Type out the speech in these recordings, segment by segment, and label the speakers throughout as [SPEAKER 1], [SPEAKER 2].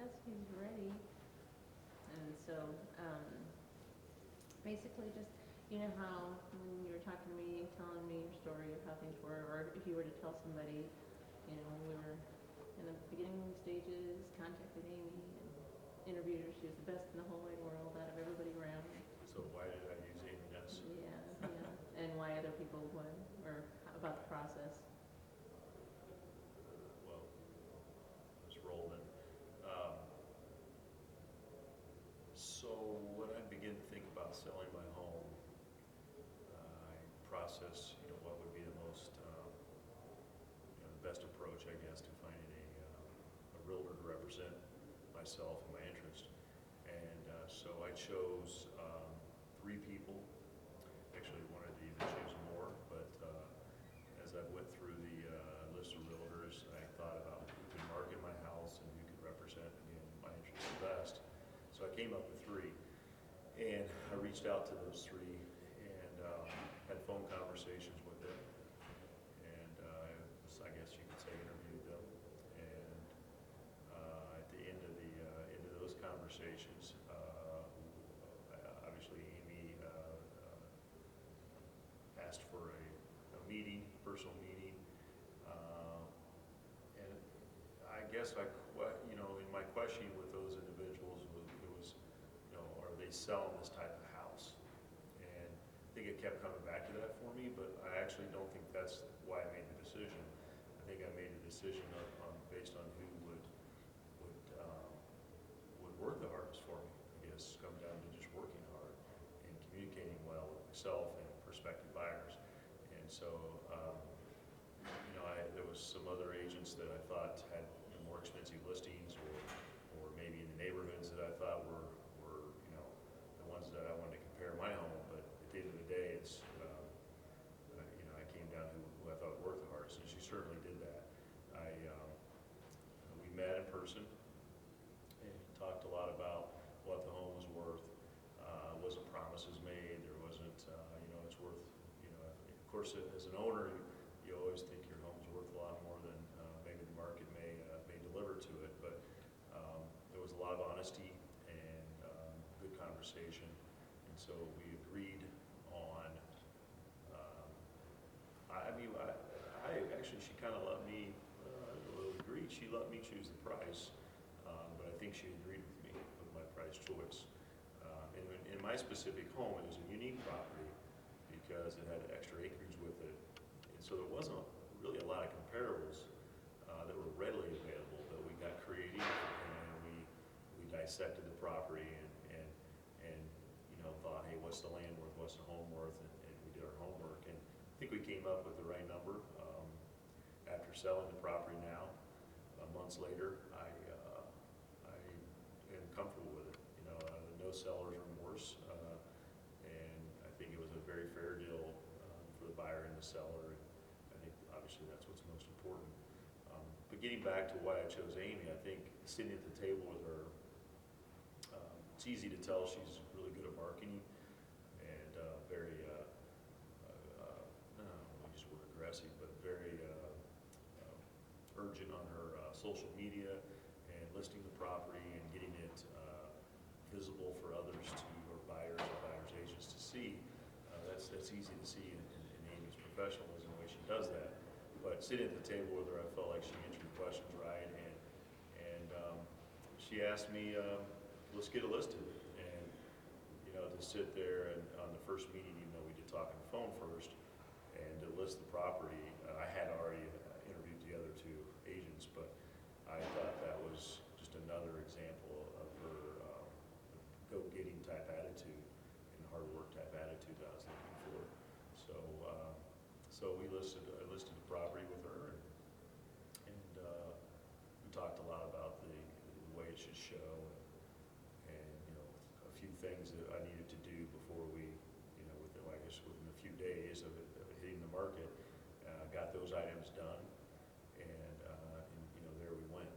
[SPEAKER 1] guess he's ready. And so, basically just, you know how when you were talking to me, telling me your story of how things were, or if you were to tell somebody, you know, when we were in the beginning stages, contacted Amy and interviewed her. She was the best in the whole wide world out of everybody around.
[SPEAKER 2] So why did I use Amy Ness?
[SPEAKER 1] Yeah, yeah. And why other people would, or about the process.
[SPEAKER 2] Well, let's roll then. So when I begin to think about selling my home, I process, what would be the most, the best approach, I guess, to finding a realtor to represent myself and my interest. And so I chose 3 people. Actually wanted to even choose more, but as I went through the list of realtors, I thought about who could market my house and who could represent my interest the best. So I came up with 3, and I reached out to those 3 and had phone conversations with them, and I guess you could say interviewed them. And at the end of those conversations, obviously Amy asked for a meeting, personal meeting, and I guess in my questioning with those individuals, it was, are they selling this type of house? And I think it kept coming back to that for me, but I actually don't think that's why I made the decision. I think I made the decision based on who would work the hardest for me. I guess come down to just working hard and communicating well with myself and prospective buyers. And so, there was some other agents that I thought had more expensive listings, or maybe in the neighborhoods that I thought were the ones that I wanted to compare my home. But at the end of the day, it's I came down to who I thought worked the hardest, and she certainly did that. We met in person and talked a lot about what the home was worth. Wasn't promises made. There wasn't, it's worth, of course, as an owner, you always think your home's worth a lot more than maybe the market may deliver to it. But there was a lot of honesty and good conversation, and so we agreed on. Actually, she kind of let me. Agreed. She let me choose the price, but I think she agreed with me with my price choice. In my specific home, it was a unique property because it had extra acreage with it, and so there wasn't really a lot of comparables that were readily available. But we got creative, and we dissected the property and thought, hey, what's the land worth? What's the home worth? And we did our homework, and I think we came up with the right number. After selling the property now, months later, I am comfortable with it. No seller's remorse, and I think it was a very fair deal for the buyer and the seller. And I think obviously that's what's most important. But getting back to why I chose Amy, I think sitting at the table with her, it's easy to tell she's really good at marketing and very, I don't use the word aggressive, but very urgent on her social media and listing the property and getting it visible for others or buyers agents to see. That's easy to see in Amy's professionalism, the way she does that. But sitting at the table with her, I felt like she answered the questions right, and she asked me, let's get it listed. And to sit there and on the first meeting, even though we did talk on the phone first, and to list the property, I had already interviewed the other 2 agents, but I thought that was just another example of her go-getting type attitude and hard work type attitude that I was looking for. So I listed the property with her, and we talked a lot about the way it should show, and a few things that I needed to do before we, within a few days of it hitting the market, got those items done, and there we went.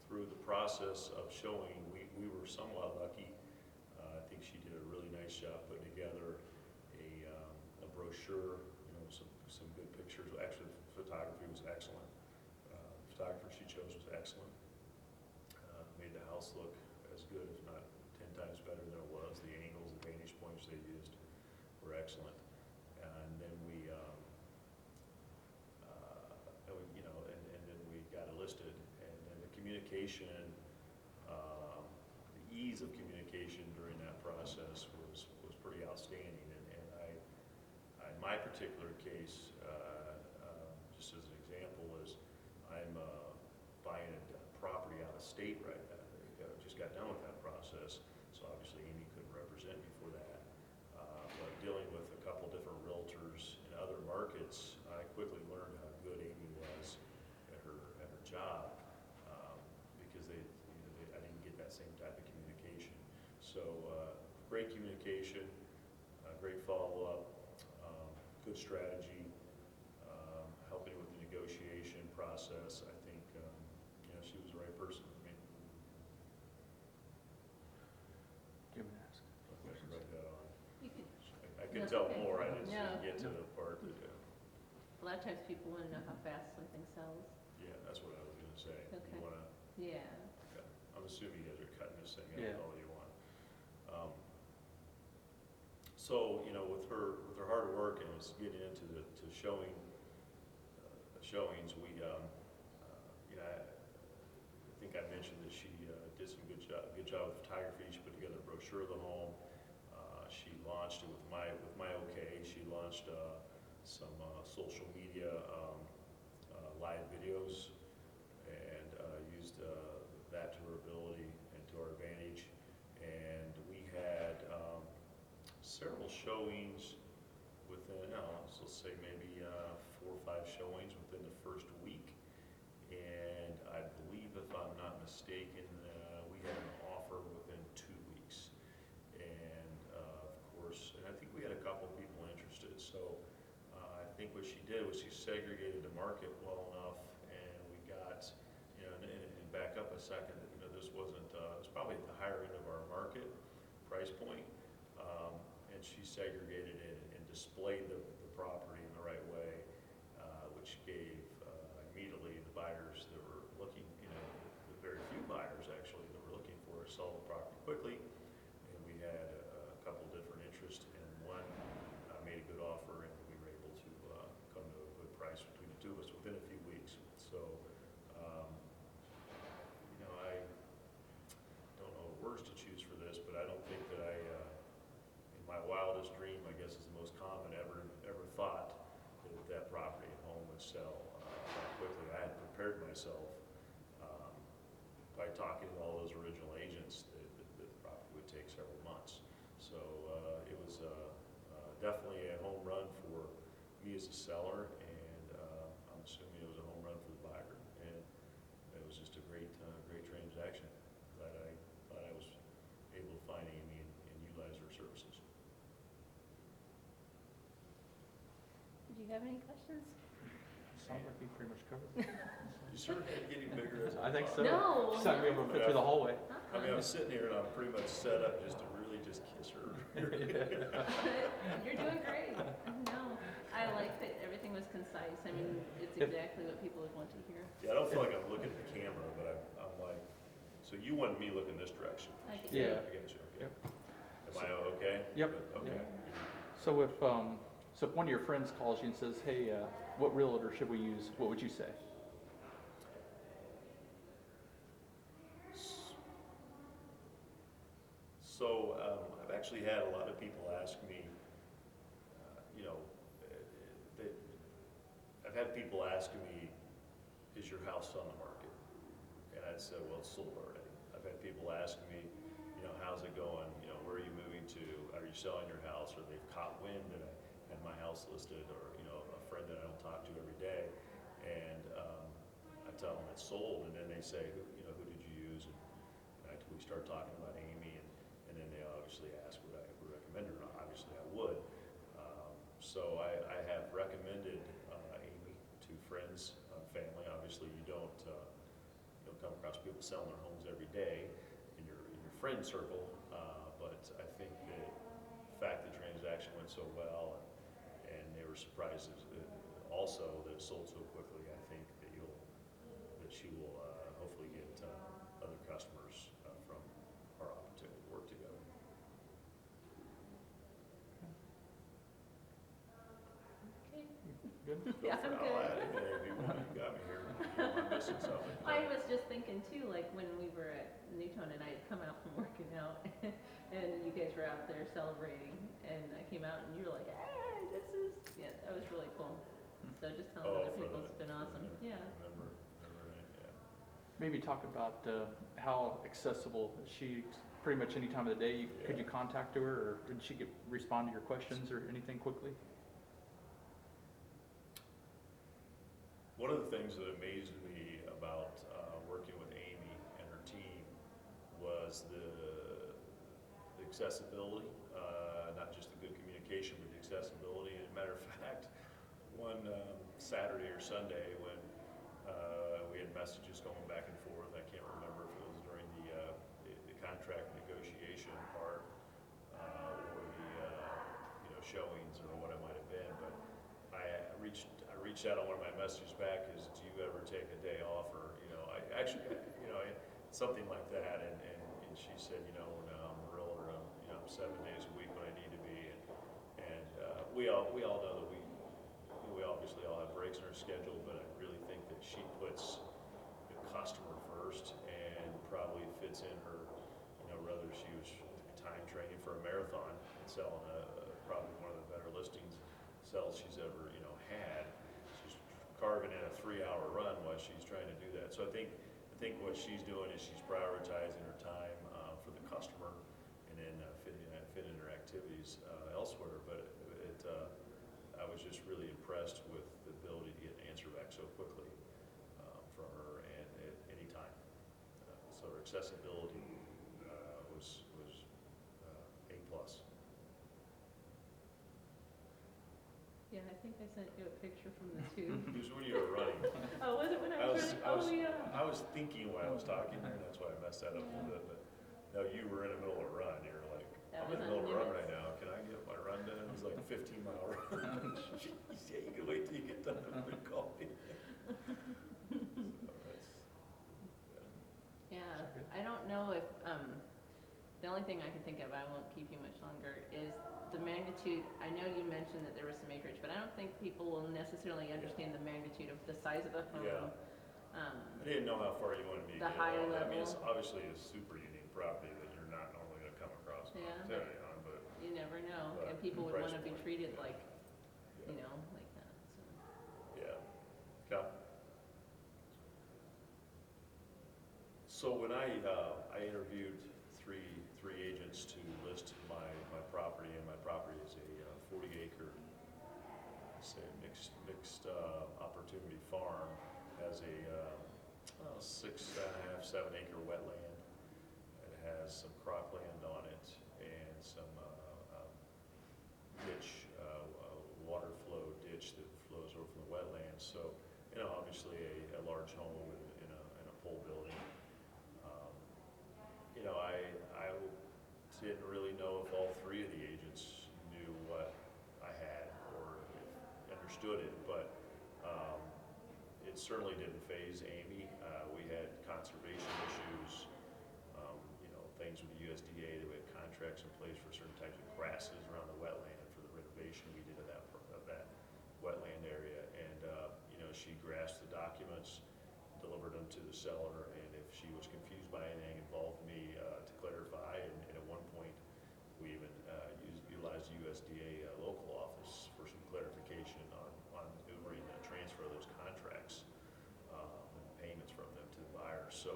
[SPEAKER 2] Through the process of showing, we were somewhat lucky. I think she did a really nice job putting together a brochure, some good pictures. Actually, the photography was excellent. excellent. And then we, and then we got it listed, and then the communication, the ease of communication during that process was pretty outstanding. And in my particular case, just as an example, is I'm buying a property out of state right now. Just got done with that process, so obviously Amy couldn't represent me for that. But dealing with a couple different realtors in other markets, I quickly learned how good Amy was at her job, because I didn't get that same type of communication. So great communication, great follow-up, good strategy, helping with the negotiation process. I think she was the right person for me.
[SPEAKER 3] Do you want me to ask?
[SPEAKER 2] Okay, write that on.
[SPEAKER 1] You could,
[SPEAKER 2] I could
[SPEAKER 1] No,
[SPEAKER 2] tell
[SPEAKER 1] okay.
[SPEAKER 2] more. I just
[SPEAKER 1] No.
[SPEAKER 2] didn't get to the part that.
[SPEAKER 1] a lot of times people want to know how fast something sells.
[SPEAKER 2] Yeah, that's what I was going to say.
[SPEAKER 1] Okay.
[SPEAKER 2] You want to?
[SPEAKER 1] Yeah.
[SPEAKER 2] Okay. I'm assuming you guys are cutting this thing
[SPEAKER 3] Yeah.
[SPEAKER 2] out all you want. So with her hard work and us getting into the showings, we I think I mentioned that she did some good job with photography. She put together a brochure of the home. She launched it with my okay. She launched some social media live videos, and used that to her ability and to our advantage. And we had several showings within, let's say maybe 4 or 5 showings within the first week. And I believe, if I'm not mistaken, we had an offer within 2 weeks. And of course, and I think we had a couple people interested. So I think what she did was she segregated the market well enough, and we got, and back up a second, this wasn't, it's probably at the higher end of our market price point. And she segregated it and displayed the property in the right way, which gave immediately the buyers that were looking, the very few buyers actually that were looking for sell the property quickly. And we had a couple different interests, and one made a good offer, and we were able to come to a good price between the two of us within a few weeks. So, I don't know the words to choose for this, but I don't think that in my wildest dream, I guess is the most common ever thought that property at home would sell that quickly. I had prepared myself by talking to all those original agents that the property would take several months. So it was definitely a home run for me as a seller, and I'm assuming it was a home run for the buyer. And it was just a great transaction. Glad I was able to find Amy and utilize her services.
[SPEAKER 1] Did you have any questions?
[SPEAKER 3] Sounds like we pretty much covered.
[SPEAKER 2] You sort of getting bigger as
[SPEAKER 3] I think so.
[SPEAKER 1] No.
[SPEAKER 3] She's not gonna be able to fit through the hallway.
[SPEAKER 2] I mean, I was sitting here and I'm pretty much set up just to really just kiss her.
[SPEAKER 1] You're doing great. No, I like that everything was concise. I mean, it's exactly what people would want to hear.
[SPEAKER 2] Yeah, I don't feel like I'm looking at the camera, but I'm like, so you wanted me looking this direction?
[SPEAKER 1] I get
[SPEAKER 3] Yeah.
[SPEAKER 2] I get you, okay.
[SPEAKER 3] Yep.
[SPEAKER 2] Am I okay?
[SPEAKER 3] Yep.
[SPEAKER 2] Okay.
[SPEAKER 3] So if one of your friends calls you and says, hey, what realtor should we use, what would you say?
[SPEAKER 2] So I've actually had a lot of people ask me, I've had people asking me, is your house on the market? And I'd say, well, it's sold already. I've had people asking me, how's it going? Where are you moving to? Are you selling your house? Or they've caught wind that I had my house listed, or, a friend that I don't talk to every day. And I tell them it's sold, and then they say, who did you use? And we start talking about Amy, and then they obviously ask would I recommend her. Obviously I would. So I have recommended Amy to friends, family. Obviously you don't come across people selling their homes every day in your friend circle, but I think that the fact the transaction went so well, and they were surprised also that it sold so quickly, I think that she will hopefully get other customers from our opportunity to work together.
[SPEAKER 3] Good?
[SPEAKER 1] Yeah, I'm
[SPEAKER 2] I'll
[SPEAKER 1] good.
[SPEAKER 2] add it, if you want, you got me here. I'm missing something.
[SPEAKER 1] I was just thinking too, like when we were at Newton and I had come out from working out and you guys were out there celebrating and I came out and you were like, hey, this is, yeah, that was really cool. So just telling
[SPEAKER 2] Oh,
[SPEAKER 1] other
[SPEAKER 2] for
[SPEAKER 1] people,
[SPEAKER 2] the-
[SPEAKER 1] it's been awesome. Yeah.
[SPEAKER 2] Remember that, yeah.
[SPEAKER 3] Maybe talk about how accessible is she, pretty much any time of the day, could you contact her, or did she respond to your questions or anything quickly?
[SPEAKER 2] One of the things that amazed me about working with Amy and her team was the accessibility, not just the good communication, but the accessibility. And matter of fact, one Saturday or Sunday when we had messages going back and forth, I can't remember if it was during the contract negotiation part or the showings or what it might have been, but I reached out on one of my messages back is, do you ever take a day off, or I actually something like that, and she said, no, I'm a realtor, I'm 7 days a week when I need to be, and we all know that we obviously all have breaks in our schedule, but I really think that she puts the customer first and probably fits in her, whether she was time training for a marathon and selling probably one of the better listings sales she's ever had. She's carving in a 3-hour run while she's trying to do that. So I think what she's doing is she's prioritizing her time for the customer and then fitting her activities elsewhere. But I was just really impressed with the ability to get an answer back so quickly from her and at any time. So her accessibility was A+.
[SPEAKER 1] Yeah, I think I sent you a picture from the tube.
[SPEAKER 2] It was when you were running.
[SPEAKER 1] Oh, was it when I was running? Oh, yeah.
[SPEAKER 2] I was thinking when I was talking there, and that's why I messed that up a little bit, but no, you were in the middle of a run. You were like,
[SPEAKER 1] That
[SPEAKER 2] I'm in the
[SPEAKER 1] was
[SPEAKER 2] middle of a run
[SPEAKER 1] on
[SPEAKER 2] right now. Can I get my run done? It was like a 15-mile run. Jeez, yeah, you can wait till you get done and then call me. So
[SPEAKER 1] Yeah, I don't know if, the only thing I can think of, I won't keep you much longer, is the magnitude. I know you mentioned that there was some acreage, but I don't think people will necessarily understand the magnitude of the size of the home.
[SPEAKER 2] Yeah. I didn't know how far you wanted me to
[SPEAKER 1] The
[SPEAKER 2] get.
[SPEAKER 1] high
[SPEAKER 2] I mean, it's
[SPEAKER 1] level.
[SPEAKER 2] obviously a super unique property that you're not normally going to come across an
[SPEAKER 1] Yeah.
[SPEAKER 2] opportunity on, but
[SPEAKER 1] You never know,
[SPEAKER 2] But
[SPEAKER 1] and people would
[SPEAKER 2] price
[SPEAKER 1] want to be
[SPEAKER 2] point,
[SPEAKER 1] treated
[SPEAKER 2] yeah.
[SPEAKER 1] like,
[SPEAKER 2] yeah.
[SPEAKER 1] like that, so.
[SPEAKER 2] Yeah. Cal? So when I interviewed three agents to list my property, and my property is a 40-acre, say mixed opportunity farm, has a 6.5, 7-acre wetland. It has some cropland on it and some ditch, water flow ditch that flows over from the wetlands. So, obviously a large home in a pole building. I didn't really know if all three of the agents knew what I had or understood it, but it certainly didn't faze Amy. We had conservation issues, things with the USDA. That we had contracts in place for certain types of grasses around the wetland for the renovation we did of that wetland area, and she grasped the documents, delivered them to the seller, and if she was confused by anything, involved me to clarify, and at one point we even utilized the USDA local office for some clarification on maneuvering the transfer of those contracts and payments from them to the buyer. So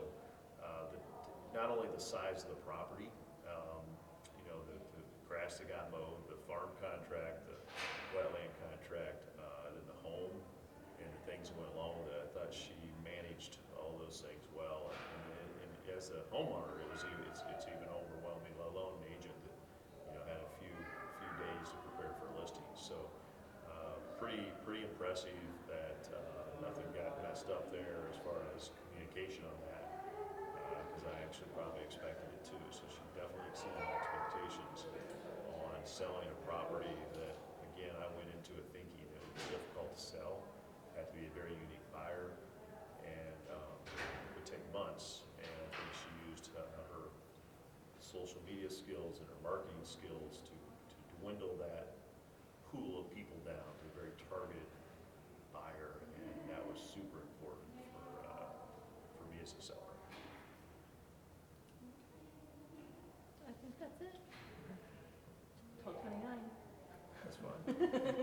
[SPEAKER 2] not only the size of the property, the grass that got mowed, the farm contract, the wetland contract, then the home, and the things that went along with it. I thought she managed all those things well, and as a homeowner, it's even overwhelming, let alone an agent that had a few days to prepare for a listing. So pretty impressive that nothing got messed up there as far as communication on that, because I actually probably expected it too. So she definitely exceeded my expectations on selling a property that, again, I went into it thinking it would be difficult to sell, had to be a very unique buyer, and it would take months. And I think she used her social media skills and her marketing skills to dwindle that pool of people down to a very targeted days of selling.
[SPEAKER 1] I think that's it. 12:29.
[SPEAKER 3] That's fine.